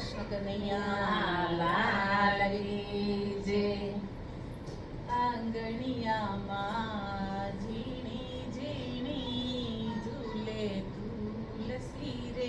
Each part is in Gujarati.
કૃષ્ણ કનૈયા લાલ કી જય. આંગણિયામાં ઝીણી ઝીણી ઝૂલે તુલસી રે.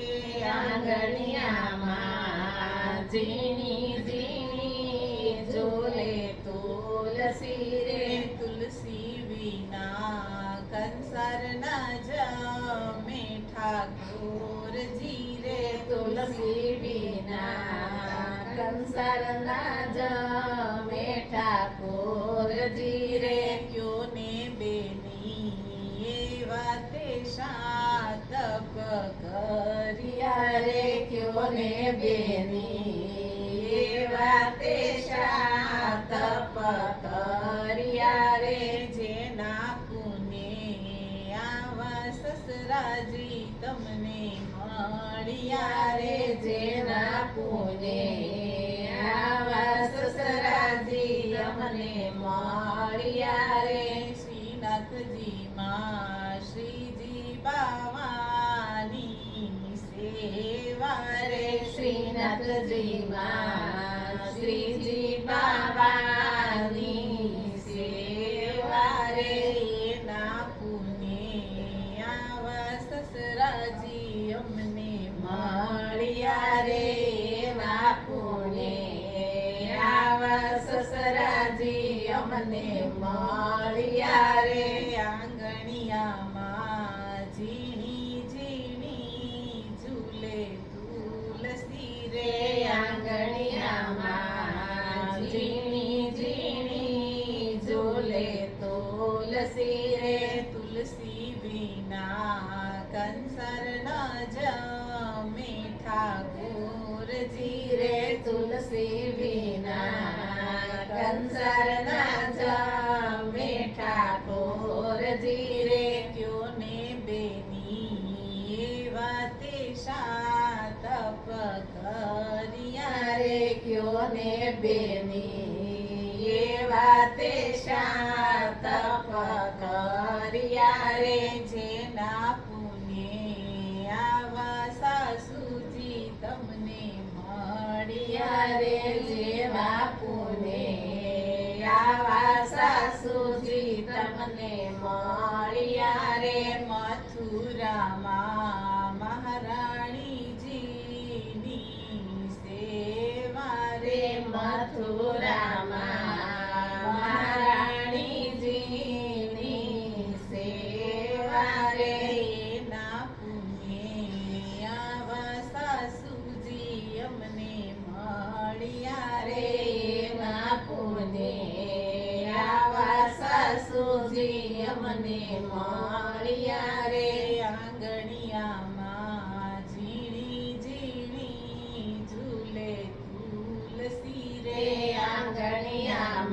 આંગણિયામાં ઝીણી ઝીણી ઝૂલે તુલસી રે. તુલસી વિના કંસાર ના જમે ઠાકોરજી રે. તુલસી વિના કંસાર ના જમે ઠાકોરજી રે. ક્યો ને બેની એવા તે શાતપ કર્યા રે. ક્યો ને બેની એવા તે શાતપ કર્યા રે. જેના પુને આવા સસરાજી તમને મળ્યા રે. જેના પુને આવા સસરાજી અમને મળ્યા રે. શ્રીનાથજી માં શ્રીજી બાવાની સેવા રે. શ્રીનાથજી માં શ્રીજી બાવાની સેવા રે. એના પુને આવા સસરાજી અમને મળ્યા રે. એવા પુણે આવા સસરાજી અમને મળ્યા રે. આંગણિયામાં ઝીણી ઝીણી ઝૂલે તુલસી રે. આંગણિયામાં ઝીણી ઝીણી ઝૂલે તુલસી રે. તુલસી વિના કંસર ન જમે ઠાકોરજી રે. તુલસી વિના કંસર ના જમે ઠાકોરજી રે. ક્યો ને બેની એવા તે શાતપ કર્યા રે. ક્યો ને બેની એવા તે શાતપ કર્યા રે. જેના પુને આવા સાસુજી તમને મળ્યા રે. જેવા પુને આવા સાસુજી તમને મળ્યા રે. મથુરામાં મહારાણીજીની સેવા રે. મથુરામાં મહારાણીજીની સેવા રે. એના પુને આવા સાસુજી અમને મળ્યા રે. એના પુને આવા સાસુજી અમને મળ્યા રે. આંગણિયામાં ઝીણી ઝીણી ઝૂલે તુલસી રે.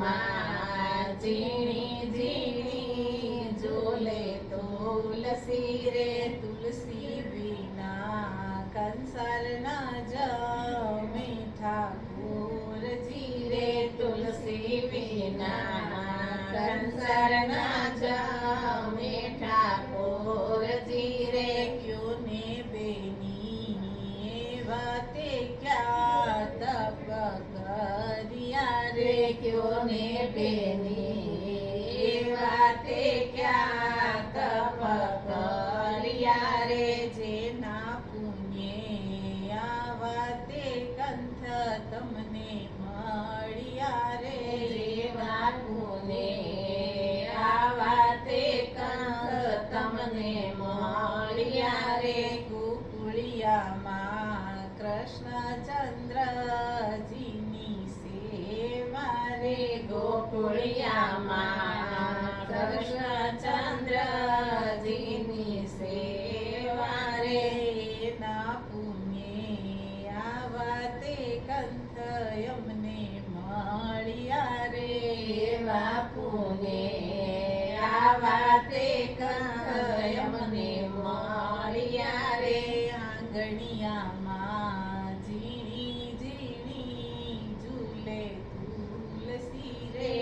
આંગણિયામાં ઝીણી ઝીણી ઝૂલે તુલસી રે. તુલસી વિના કંસાર ના જમે ઠાકોરજી રે. તુલસી વિના કંસર ના જમે ઠાકોરજી રે. ક્યો ને બેની એવા તે ક્યાં તપ કર્યા રે. ક્યો ને બેની એવા તે ક્યાં તપ કર્યા રે. જેના પુણ્ય આવા તે કંથ તમને મળ્યા રે. જેવા પુને આવા તે કંથ તમને મળ્યા રે. ગોકુળિયામાં કૃષ્ણચંદ્રજીની સેવા રે. ગોકુળિયામાં કૃષ્ણચંદ્રજીની સેવા રે. એના પુણ્ય આવા તે કંથ અમને મળ્યા રે. એવા પુને આવા તે કંથ અમને મળ્યા રે. આંગણિયામાં ઝીણી ઝીણી ઝૂલે તુલસી રે.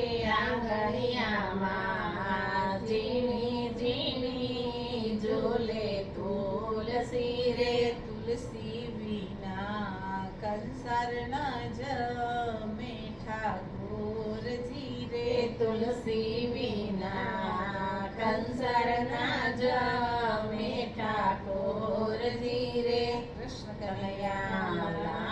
આંગણિયામાં ઝીણી ઝીણી ઝૂલે તુલસી રે. તુલસી વિના કંસારના જમે ઠાકોરજી રે તુલસી વિના કંસરના જમે ઠાકોરજી રે કૃષ્ણ કનૈયા